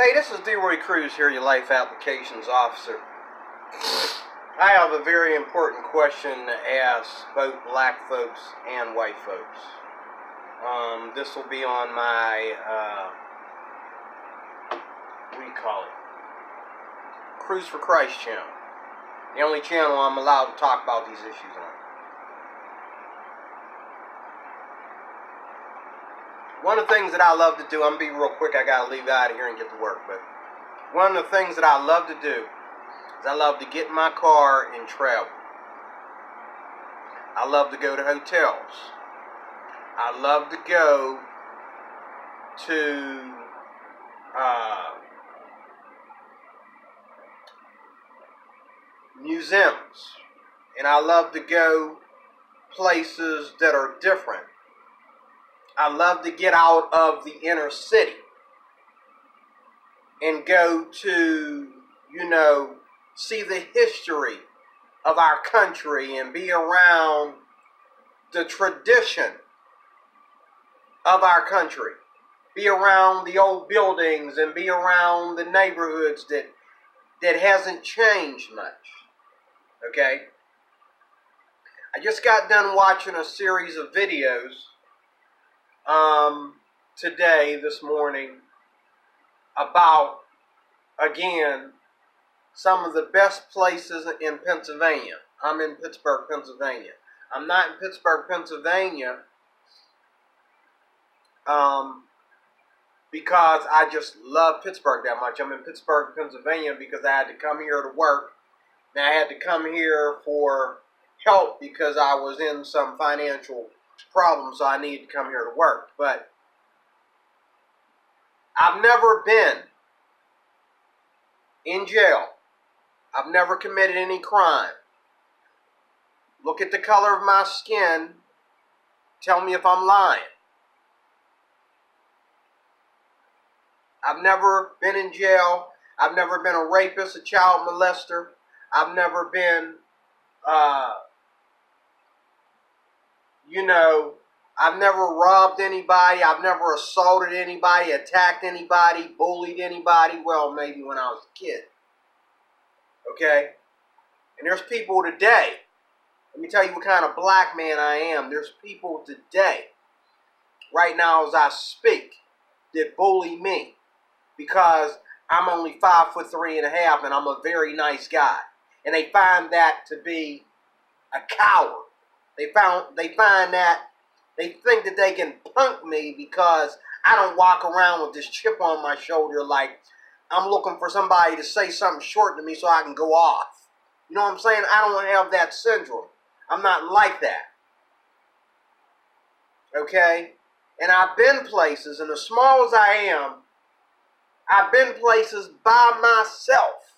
Hey, this is Leroy Cruz here, your Life Applications Officer. I have a very important question to ask both black folks and white folks. This will be on my, Cruz for Christ channel. The only channel I'm allowed to talk about these issues on. One of the things that I love to do, I'm going to be real quick, I got to leave out of here and get to work, but one of the things that I love to do is I love to get in my car and travel. I love to go to hotels. I love to go to museums. And I love to go places that are different. I love to get out of the inner city and go to, see the history of our country and be around the tradition of our country. Be around the old buildings and be around the neighborhoods that hasn't changed much. Okay? I just got done watching a series of videos this morning, about, again, some of the best places in Pennsylvania. I'm in Pittsburgh, Pennsylvania. I'm not in Pittsburgh, Pennsylvania, because I just love Pittsburgh that much. I'm in Pittsburgh, Pennsylvania because I had to come here to work. And I had to come here for help because I was in some financial problems, so I needed to come here to work. But I've never been in jail. I've never committed any crime. Look at the color of my skin. Tell me if I'm lying. I've never been in jail. I've never been a rapist, a child molester. I've never been, I've never robbed anybody. I've never assaulted anybody, attacked anybody, bullied anybody. Well, maybe when I was a kid. Okay? And there's people today. Let me tell you what kind of black man I am. There's people today, right now as I speak, that bully me because I'm only 5'3.5" and I'm a very nice guy. And they find that to be a coward. They think that they can punk me because I don't walk around with this chip on my shoulder like I'm looking for somebody to say something short to me so I can go off. You know what I'm saying? I don't have that syndrome. I'm not like that. Okay? And I've been places, and as small as I am, I've been places by myself.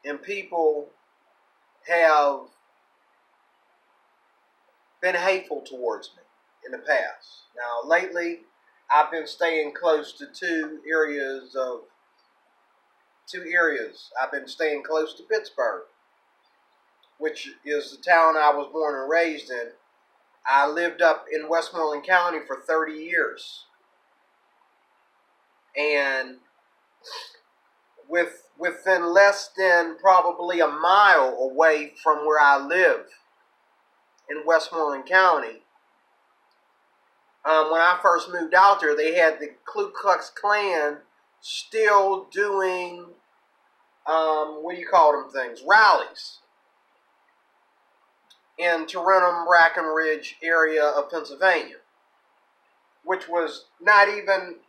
And people have been hateful towards me in the past. Now, lately, I've been staying close to two areas. I've been staying close to Pittsburgh, which is the town I was born and raised in. I lived up in Westmoreland County for 30 years. And within less than probably a mile away from where I live in Westmoreland County, when I first moved out there, they had the Ku Klux Klan still doing, rallies in Tarentum, Brackenridge area of Pennsylvania, which was not even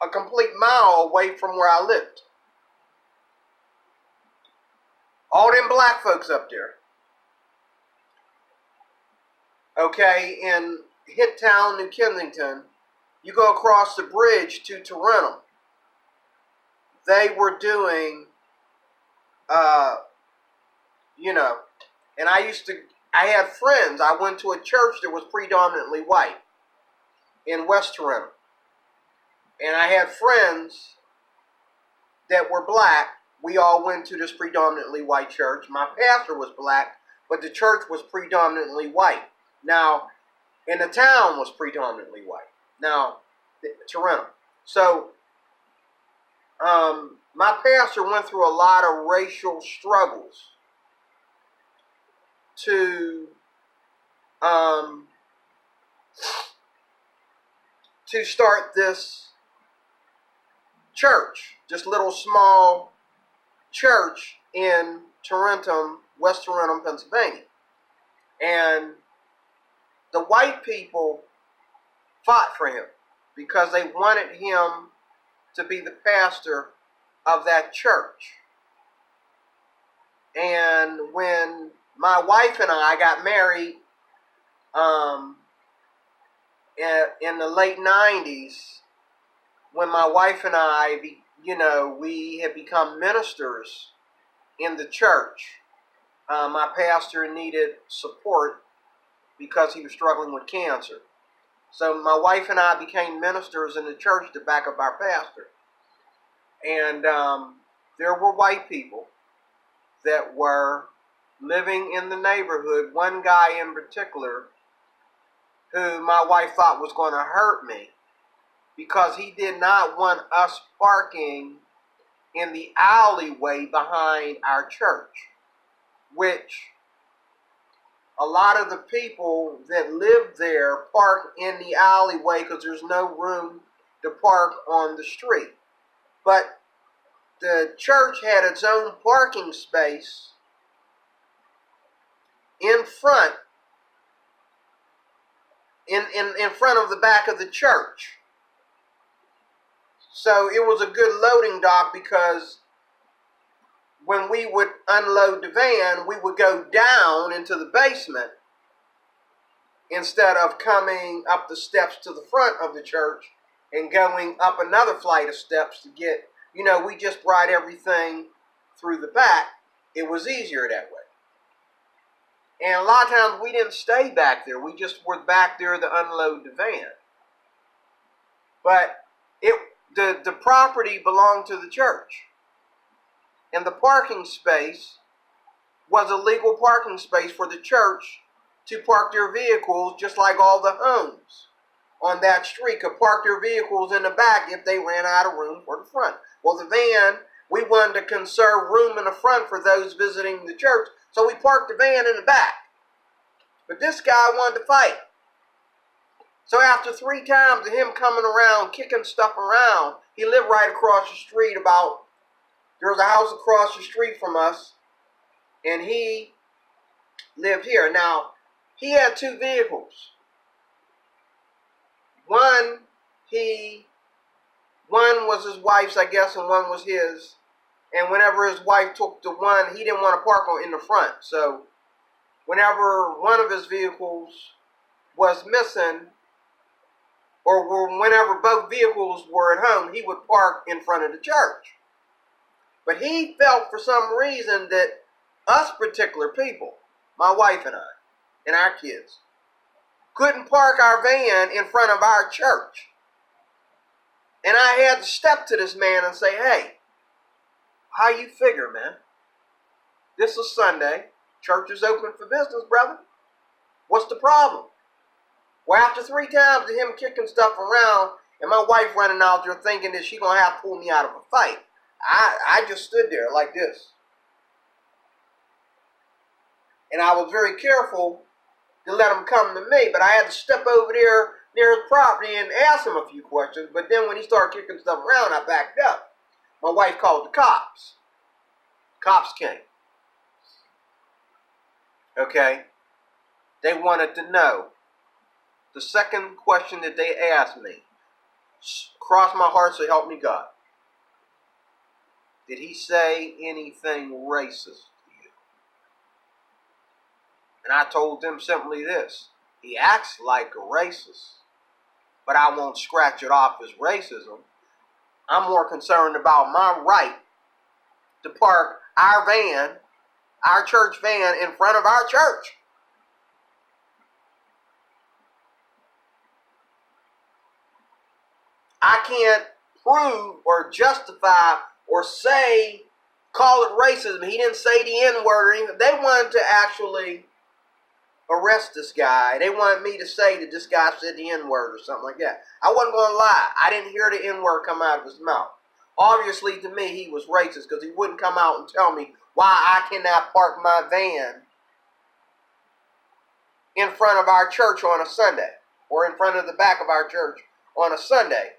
a complete mile away from where I lived. All them black folks up there. Okay, in Hitttown, New Kensington, you go across the bridge to Tarentum. They were doing, and I had friends. I went to a church that was predominantly white in West Tarentum. And I had friends that were black. We all went to this predominantly white church. My pastor was black, but the church was predominantly white. Now, and the town was predominantly white. Now, Toronto. So my pastor went through a lot of racial struggles to start this church, this little small church in Tarentum, West Tarentum, Pennsylvania. And the white people fought for him because they wanted him to be the pastor of that church. And when my wife and I got married in the late 90s, when my wife and I, we had become ministers in the church, my pastor needed support because he was struggling with cancer. So my wife and I became ministers in the church to back up our pastor. And there were white people that were living in the neighborhood. One guy in particular who my wife thought was going to hurt me because he did not want us parking in the alleyway behind our church, which a lot of the people that live there park in the alleyway because there's no room to park on the street. But the church had its own parking space in front, in front of the back of the church. So it was a good loading dock because when we would unload the van, we would go down into the basement instead of coming up the steps to the front of the church and going up another flight of steps to get, we just brought everything through the back. It was easier that way. And a lot of times we didn't stay back there. We just were back there to unload the van. But the property belonged to the church. And the parking space was a legal parking space for the church to park their vehicles, just like all the homes on that street could park their vehicles in the back if they ran out of room for the front. Well, the van, we wanted to conserve room in the front for those visiting the church, so we parked the van in the back. But this guy wanted to fight. So after 3 times of him coming around, kicking stuff around, he lived right across the street there was a house across the street from us, and he lived here. Now, he had 2 vehicles. One was his wife's, I guess, and one was his. And whenever his wife took the one, he didn't want to park in the front. So whenever one of his vehicles was missing, or whenever both vehicles were at home, he would park in front of the church. But he felt for some reason that us particular people, my wife and I, and our kids, couldn't park our van in front of our church. And I had to step to this man and say, hey, how you figure, man? This is Sunday. Church is open for business, brother. What's the problem? Well, after 3 times of him kicking stuff around and my wife running out there thinking that she's going to have to pull me out of a fight, I just stood there like this. And I was very careful to let him come to me, but I had to step over there near his property and ask him a few questions. But then when he started kicking stuff around, I backed up. My wife called the cops. Cops came. Okay? They wanted to know. The second question that they asked me, cross my heart, so help me God. Did he say anything racist to you? And I told them simply this. He acts like a racist, but I won't scratch it off as racism. I'm more concerned about my right to park our van, our church van, in front of our church. I can't prove or justify or say, call it racism. He didn't say the N-word or anything. They wanted to actually arrest this guy. They wanted me to say that this guy said the N-word or something like that. I wasn't going to lie. I didn't hear the N-word come out of his mouth. Obviously, to me, he was racist because he wouldn't come out and tell me why I cannot park my van in front of our church on a Sunday, or in front of the back of our church on a Sunday.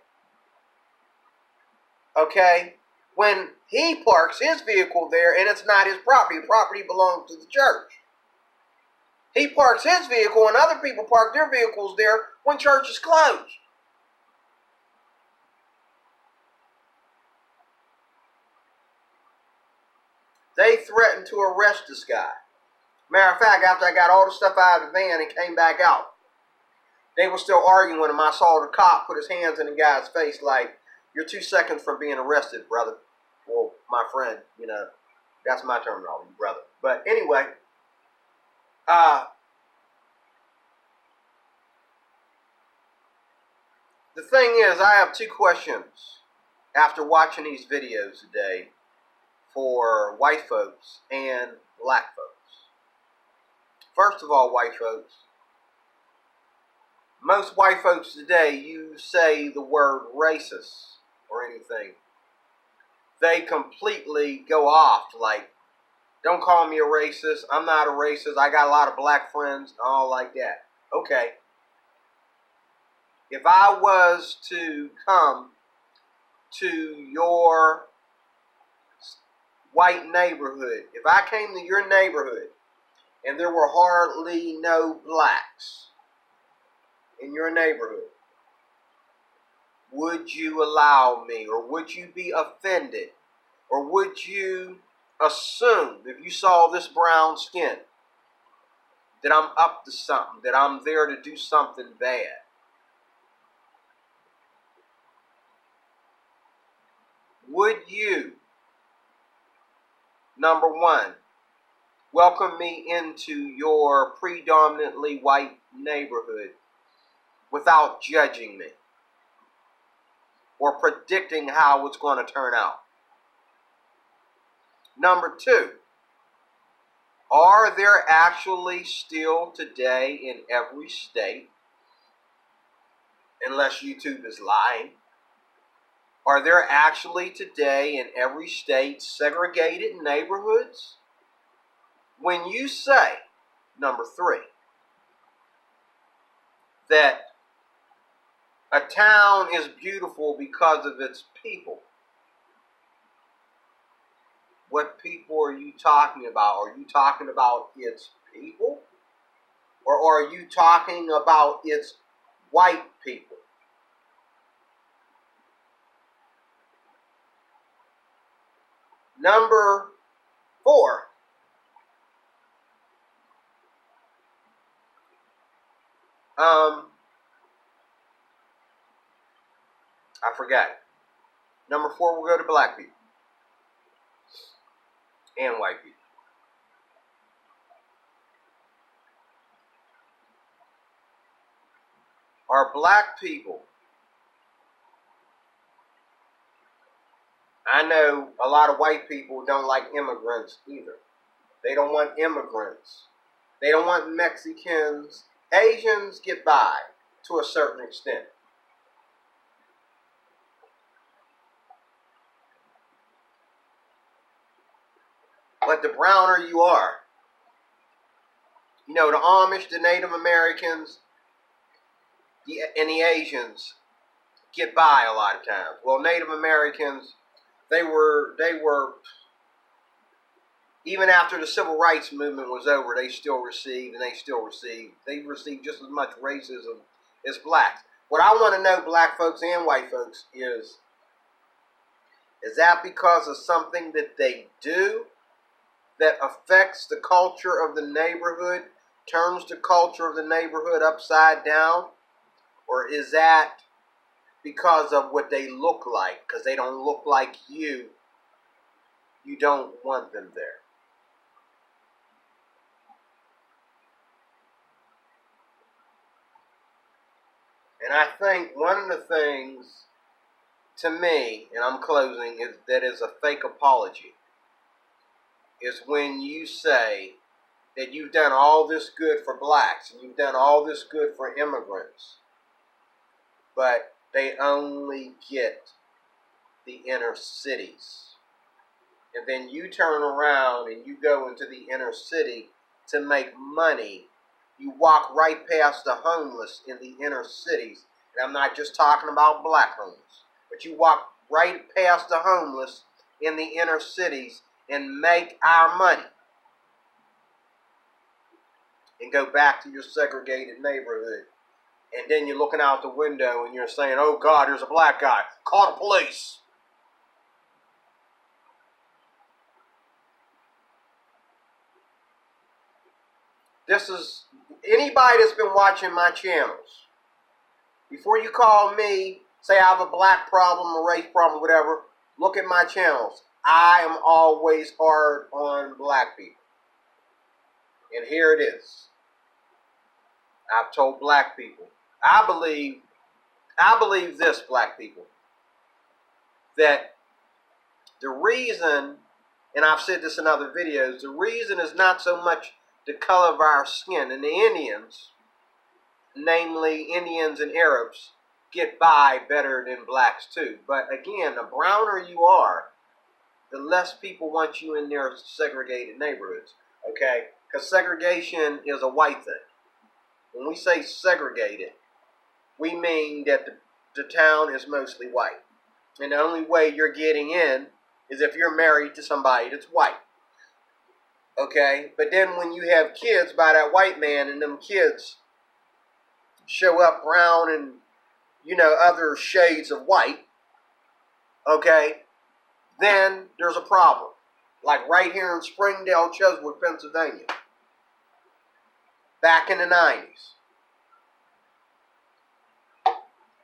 Okay? When he parks his vehicle there and it's not his property, the property belongs to the church. He parks his vehicle and other people park their vehicles there when church is closed. They threatened to arrest this guy. Matter of fact, after I got all the stuff out of the van and came back out, they were still arguing with him. I saw the cop put his hands in the guy's face like, "You're 2 seconds from being arrested, brother." Well, my friend, you know, that's my terminology, brother. But anyway, the thing is, I have 2 questions after watching these videos today for white folks and black folks. First of all, white folks, most white folks today, you say the word racist or anything, they completely go off like, "Don't call me a racist. I'm not a racist. I got a lot of black friends," all like that. Okay. If I was to come to your white neighborhood, if I came to your neighborhood and there were hardly no blacks in your neighborhood, would you allow me, or would you be offended, or would you assume, if you saw this brown skin, that I'm up to something, that I'm there to do something bad? Would you, number one, welcome me into your predominantly white neighborhood without judging me or predicting how it's going to turn out? Number two, are there actually still today in every state, unless YouTube is lying, are there actually today in every state segregated neighborhoods? When you say, number three, that a town is beautiful because of its people, what people are you talking about? Are you talking about its people? Or are you talking about its white people? Number four, I forgot. Number four, we'll go to black people and white people. Are black people, I know a lot of white people don't like immigrants either. They don't want immigrants. They don't want Mexicans. Asians get by to a certain extent. But the browner you are, you know, the Amish, the Native Americans, and the Asians get by a lot of times. Well, Native Americans, they were even after the civil rights movement was over, they received just as much racism as blacks. What I want to know, black folks and white folks, is that because of something that they do that affects the culture of the neighborhood, turns the culture of the neighborhood upside down? Or is that because of what they look like? Because they don't look like you, you don't want them there. And I think one of the things, to me, and I'm closing, that is a fake apology, is when you say that you've done all this good for blacks and you've done all this good for immigrants, but they only get the inner cities. And then you turn around and you go into the inner city to make money. You walk right past the homeless in the inner cities. And I'm not just talking about black homeless, but you walk right past the homeless in the inner cities and make our money. And go back to your segregated neighborhood. And then you're looking out the window and you're saying, oh God, there's a black guy. Call the police. This is, anybody that's been watching my channels, before you call me, say I have a black problem, a race problem, whatever, look at my channels. I am always hard on black people. And here it is. I've told black people, I believe this, black people, that the reason, and I've said this in other videos, the reason is not so much the color of our skin. And the Indians, namely Indians and Arabs, get by better than blacks too. But again, the browner you are, the less people want you in their segregated neighborhoods. Okay? Because segregation is a white thing. When we say segregated, we mean that the town is mostly white. And the only way you're getting in is if you're married to somebody that's white. Okay? But then when you have kids by that white man and them kids show up brown and, other shades of white, okay, then there's a problem. Like right here in Springdale, Cheswick, Pennsylvania. Back in the 90s.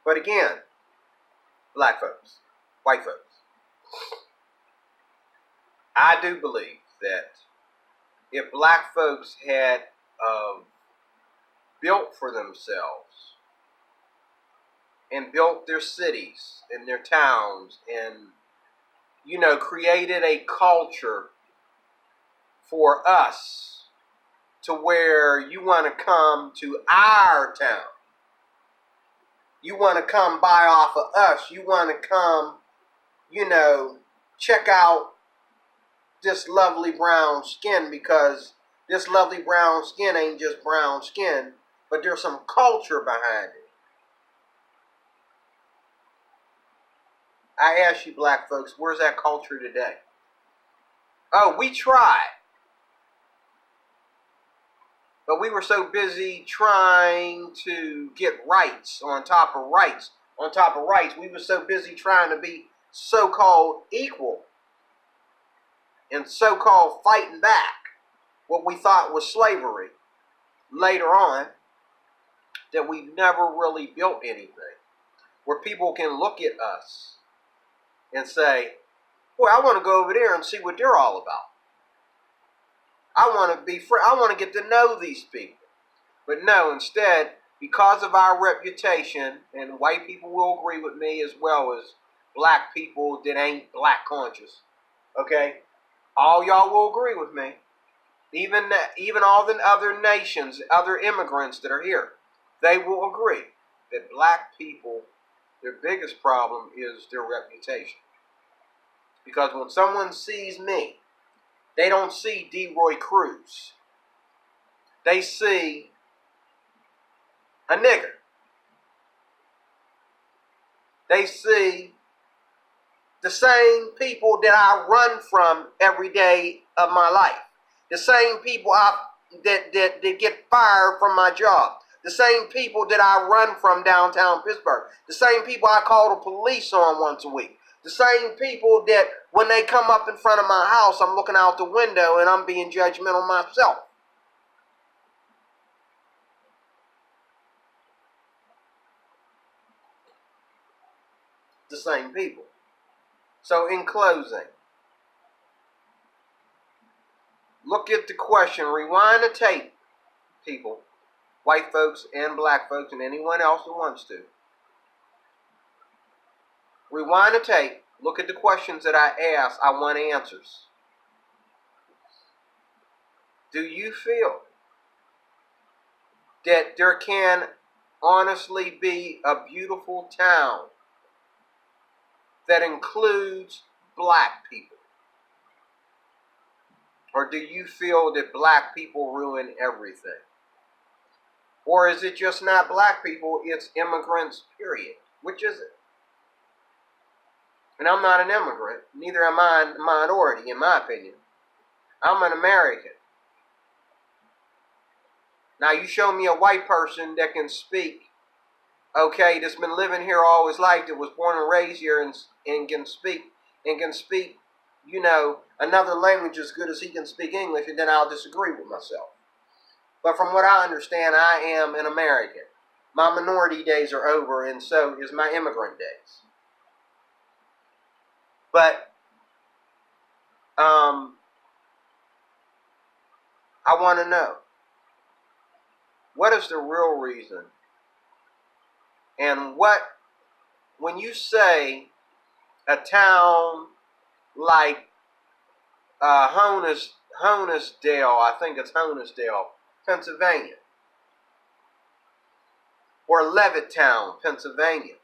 But again, black folks, white folks, I do believe that if black folks had built for themselves and built their cities and their towns and, created a culture for us to where you want to come to our town. You want to come buy off of us. You want to come, check out this lovely brown skin, because this lovely brown skin ain't just brown skin, but there's some culture behind it. I ask you black folks, where's that culture today? Oh, we tried. But we were so busy trying to get rights on top of rights. On top of rights, we were so busy trying to be so-called equal and so-called fighting back what we thought was slavery later on, that we never really built anything where people can look at us and say, boy, I want to go over there and see what they're all about. I want to be free. I want to get to know these people. But no, instead, because of our reputation, and white people will agree with me as well as black people that ain't black conscious, okay? All y'all will agree with me. Even all the other nations, other immigrants that are here, they will agree that black people, their biggest problem is their reputation. Because when someone sees me, they don't see D. Cruz. They see a nigger. They see the same people that I run from every day of my life. The same people that get fired from my job. The same people that I run from downtown Pittsburgh. The same people I call the police on once a week. The same people that when they come up in front of my house, I'm looking out the window and I'm being judgmental myself. The same people. So in closing, look at the question, rewind the tape, people, white folks and black folks and anyone else who wants to. Rewind the tape, look at the questions that I asked, I want answers. do you feel that there can honestly be a beautiful town that includes black people? Or do you feel that black people ruin everything? Or is it just not black people, it's immigrants, period? Which is it? And I'm not an immigrant, neither am I a minority, in my opinion. I'm an American. Now, you show me a white person that can speak, okay, that's been living here all his life, that was born and raised here, and can speak, you know, another language as good as he can speak English, and then I'll disagree with myself. But from what I understand, I am an American. My minority days are over, and so is my immigrant days. But I want to know, what is the real reason? And when you say a town like Honesdale, I think it's Honesdale, Pennsylvania, or Levittown, Pennsylvania,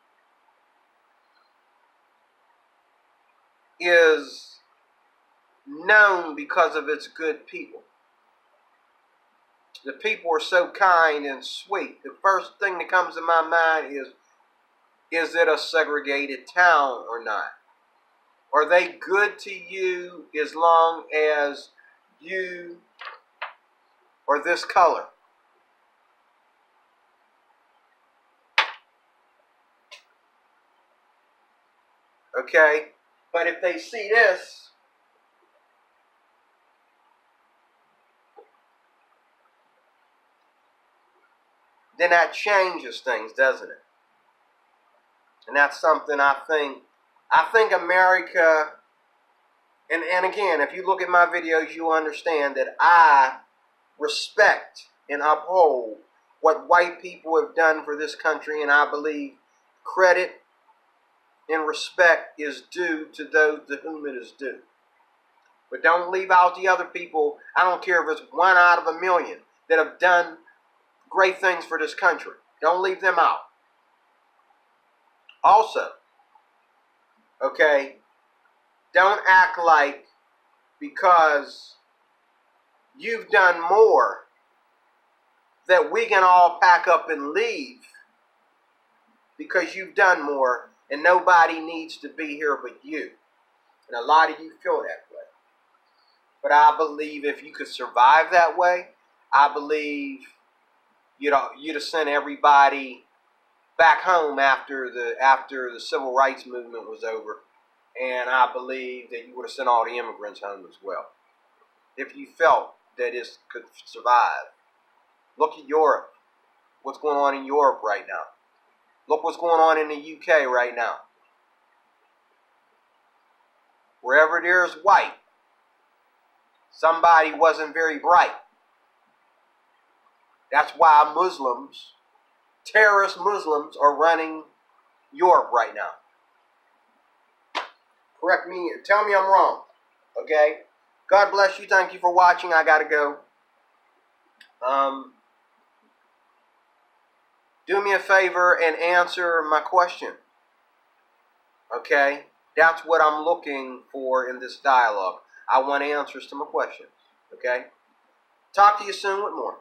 is known because of its good people. The people are so kind and sweet. The first thing that comes to my mind is it a segregated town or not? Are they good to you as long as you are this color? Okay? But if they see this, then that changes things, doesn't it? And that's something I think America, and again, if you look at my videos, you'll understand that I respect and uphold what white people have done for this country, and I believe credit and respect is due to those to whom it is due. But don't leave out the other people. I don't care if it's 1 out of 1,000,000 that have done great things for this country. Don't leave them out. Also, okay, don't act like because you've done more that we can all pack up and leave because you've done more and nobody needs to be here but you. And a lot of you feel that way. But I believe if you could survive that way, I believe you'd have sent everybody back home after the civil rights movement was over, and I believe that you would have sent all the immigrants home as well, if you felt that it could survive. Look at Europe. What's going on in Europe right now? Look what's going on in the UK right now. Wherever there's white, somebody wasn't very bright. That's why Muslims, terrorist Muslims, are running Europe right now. Correct me, tell me I'm wrong, okay? God bless you, thank you for watching, I gotta go. Do me a favor and answer my question, okay? That's what I'm looking for in this dialogue. I want answers to my questions, okay? Talk to you soon with more.